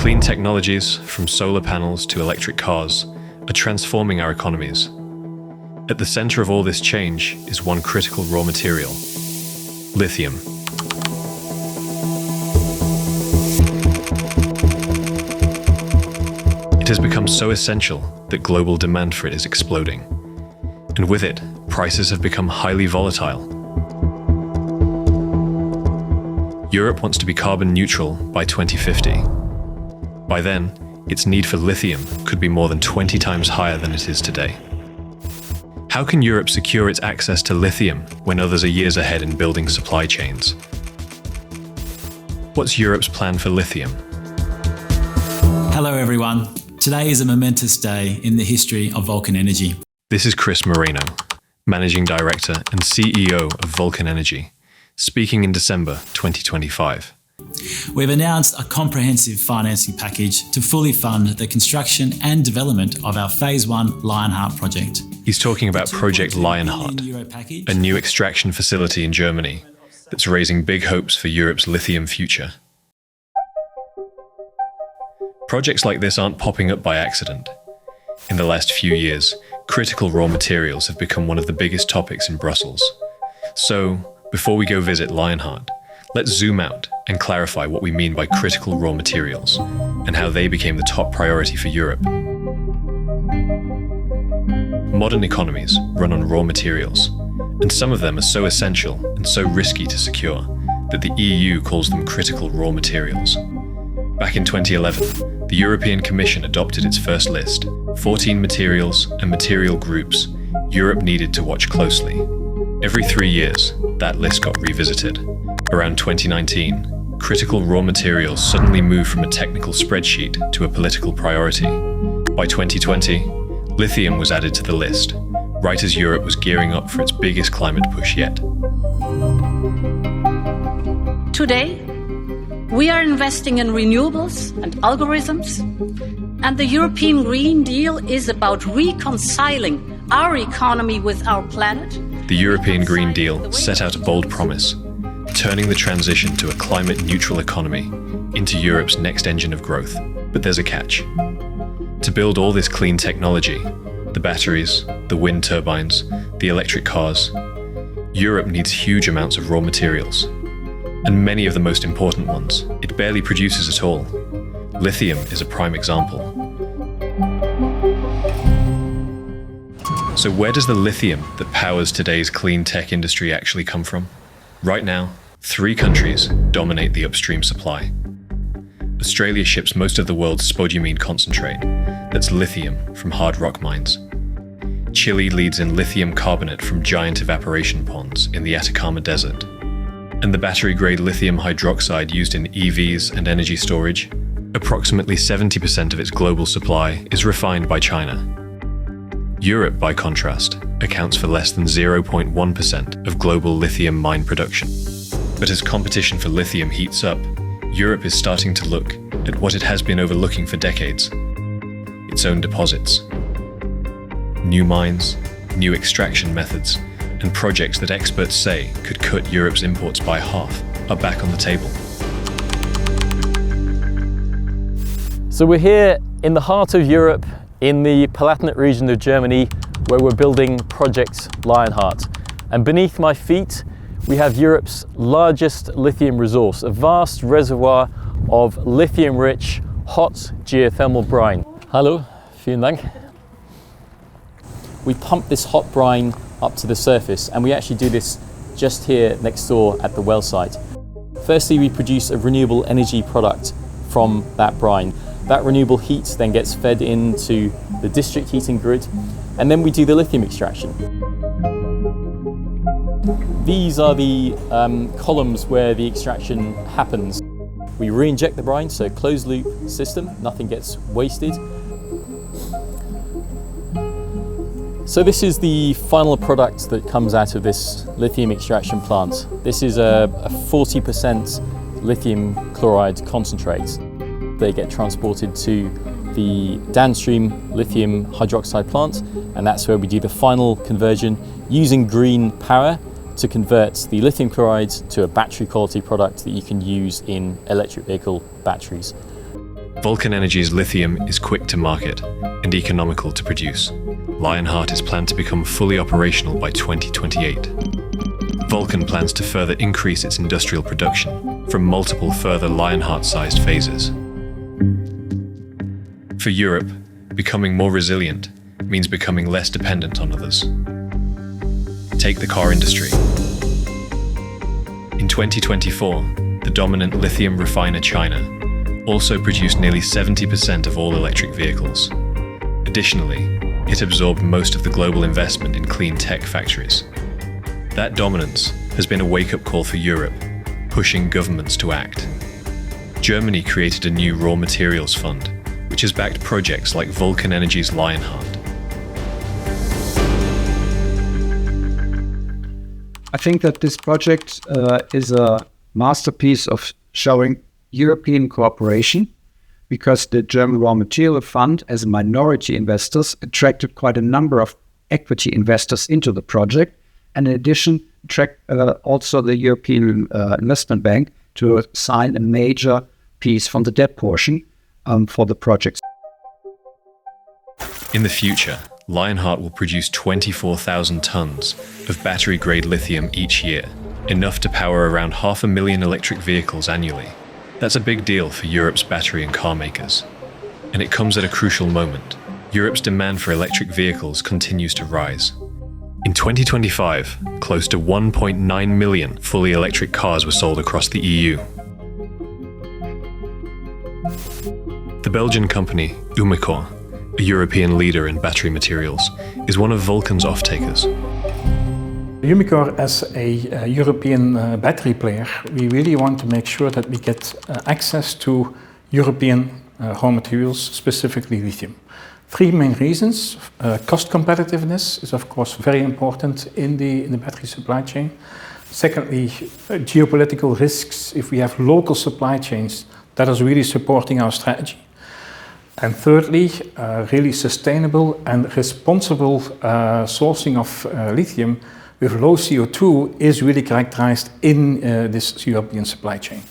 Clean technologies, from solar panels to electric cars, are transforming our economies. At the center of all this change is one critical raw material: lithium. It has become so essential that global demand for it is exploding. And with it, prices have become highly volatile. Europe wants to be carbon neutral by 2050. By then, its need for lithium could be more than 20 times higher than it is today. How can Europe secure its access to lithium when others are years ahead in building supply chains? What's Europe's plan for lithium? Hello everyone. Today is a momentous day in the history of Vulcan Energy. This is Chris Moreno, Managing Director and CEO of Vulcan Energy, speaking in December 2025. We've announced a comprehensive financing package to fully fund the construction and development of our Phase 1 Lionheart project. He's talking about Project Lionheart, a new extraction facility in Germany that's raising big hopes for Europe's lithium future. Projects like this aren't popping up by accident. In the last few years, critical raw materials have become one of the biggest topics in Brussels. So, before we go visit Lionheart, let's zoom out and clarify what we mean by critical raw materials and how they became the top priority for Europe. Modern economies run on raw materials, and some of them are so essential and so risky to secure that the EU calls them critical raw materials. Back in 2011, the European Commission adopted its first list, 14 materials and material groups Europe needed to watch closely. Every 3 years, that list got revisited. Around 2019, critical raw materials suddenly moved from a technical spreadsheet to a political priority. By 2020, lithium was added to the list, right as Europe was gearing up for its biggest climate push yet. Today, we are investing in renewables and algorithms, and the European Green Deal is about reconciling our economy with our planet. The European Green Deal set out a bold promise, turning the transition to a climate-neutral economy into Europe's next engine of growth. But there's a catch. To build all this clean technology, the batteries, the wind turbines, the electric cars, Europe needs huge amounts of raw materials. And many of the most important ones, it barely produces at all. Lithium is a prime example. So where does the lithium that powers today's clean tech industry actually come from? Right now, 3 countries dominate the upstream supply. Australia ships most of the world's spodumene concentrate, that's lithium from hard rock mines. Chile leads in lithium carbonate from giant evaporation ponds in the Atacama Desert. And the battery-grade lithium hydroxide used in EVs and energy storage, approximately 70% of its global supply is refined by China. Europe, by contrast, accounts for less than 0.1% of global lithium mine production. But as competition for lithium heats up, Europe is starting to look at what it has been overlooking for decades: its own deposits. New mines, new extraction methods, and projects that experts say could cut Europe's imports by half are back on the table. So we're here in the heart of Europe, in the Palatinate region of Germany, where we're building Project Lionheart. And beneath my feet, we have Europe's largest lithium resource, a vast reservoir of lithium-rich, hot geothermal brine. Hallo, vielen Dank. We pump this hot brine up to the surface, and we actually do this just here next door at the well site. Firstly, we produce a renewable energy product from that brine. That renewable heat then gets fed into the district heating grid, and then we do the lithium extraction. These are the columns where the extraction happens. We re-inject the brine, so closed loop system, nothing gets wasted. So this is the final product that comes out of this lithium extraction plant. This is a 40% lithium chloride concentrate. They get transported to the downstream lithium hydroxide plant, and that's where we do the final conversion using green power to convert the lithium chloride to a battery quality product that you can use in electric vehicle batteries. Vulcan Energy's lithium is quick to market and economical to produce. Lionheart is planned to become fully operational by 2028. Vulcan plans to further increase its industrial production from multiple further Lionheart-sized phases. For Europe, becoming more resilient means becoming less dependent on others. Take the car industry. In 2024, the dominant lithium refiner China also produced nearly 70% of all electric vehicles. Additionally, it absorbed most of the global investment in clean tech factories. That dominance has been a wake-up call for Europe, pushing governments to act. Germany created a new raw materials fund, which has backed projects like Vulcan Energy's Lionheart. I think that this project is a masterpiece of showing European cooperation, because the German Raw Material Fund, as minority investors, attracted quite a number of equity investors into the project, and in addition, attract also the European Investment Bank to sign a major piece from the debt portion for the project. In the future, Lionheart will produce 24,000 tons of battery-grade lithium each year, enough to power around 500,000 electric vehicles annually. That's a big deal for Europe's battery and car makers. And it comes at a crucial moment. Europe's demand for electric vehicles continues to rise. In 2025, close to 1.9 million fully electric cars were sold across the EU. The Belgian company Umicore, a European leader in battery materials, is one of Vulcan's off-takers. Umicore, as a European battery player, we really want to make sure that we get access to European raw materials, specifically lithium. Three main reasons. Cost competitiveness is of course very important in the battery supply chain. Secondly, geopolitical risks. If we have local supply chains, that is really supporting our strategy. And thirdly, really sustainable and responsible sourcing of lithium with low CO2 is really characterized in this European supply chain.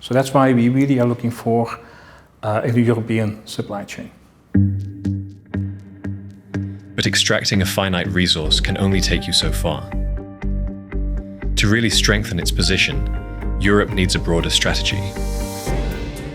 So that's why we really are looking for a European supply chain. But extracting a finite resource can only take you so far. To really strengthen its position, Europe needs a broader strategy.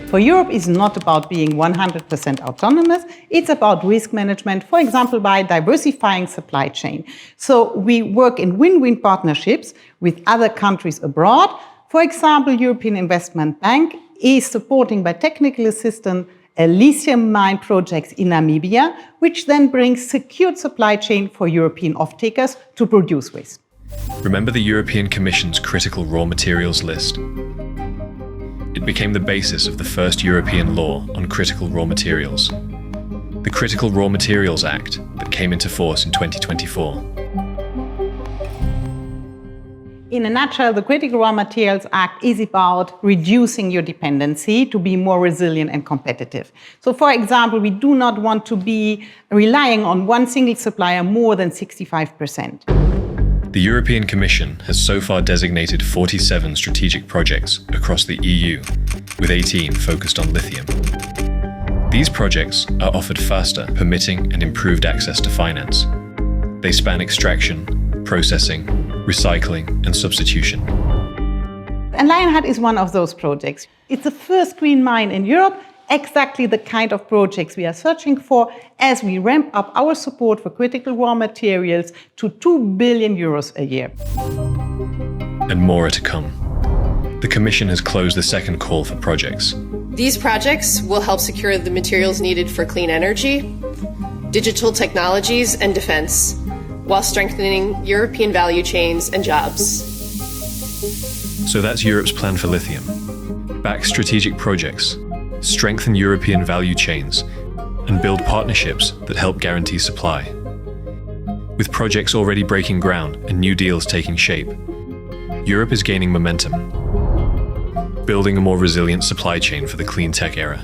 For Europe, it's not about being 100% autonomous. It's about risk management, for example, by diversifying supply chain. So we work in win-win partnerships with other countries abroad. For example, European Investment Bank is supporting by technical assistance a lithium mine project in Namibia, which then brings secured supply chain for European off-takers to produce with. Remember the European Commission's critical raw materials list? It became the basis of the first European law on critical raw materials, the Critical Raw Materials Act that came into force in 2024. In a nutshell, the Critical Raw Materials Act is about reducing your dependency to be more resilient and competitive. So, for example, we do not want to be relying on one single supplier more than 65%. The European Commission has so far designated 47 strategic projects across the EU, with 18 focused on lithium. These projects are offered faster, permitting and improved access to finance. They span extraction, processing, recycling and substitution. And Lionheart is one of those projects. It's the first green mine in Europe, exactly the kind of projects we are searching for as we ramp up our support for critical raw materials to 2 billion euros a year. And more are to come. The Commission has closed the second call for projects. These projects will help secure the materials needed for clean energy, digital technologies, and defense, while strengthening European value chains and jobs. So that's Europe's plan for lithium. Back strategic projects, strengthen European value chains, and build partnerships that help guarantee supply. With projects already breaking ground and new deals taking shape, Europe is gaining momentum, building a more resilient supply chain for the clean tech era.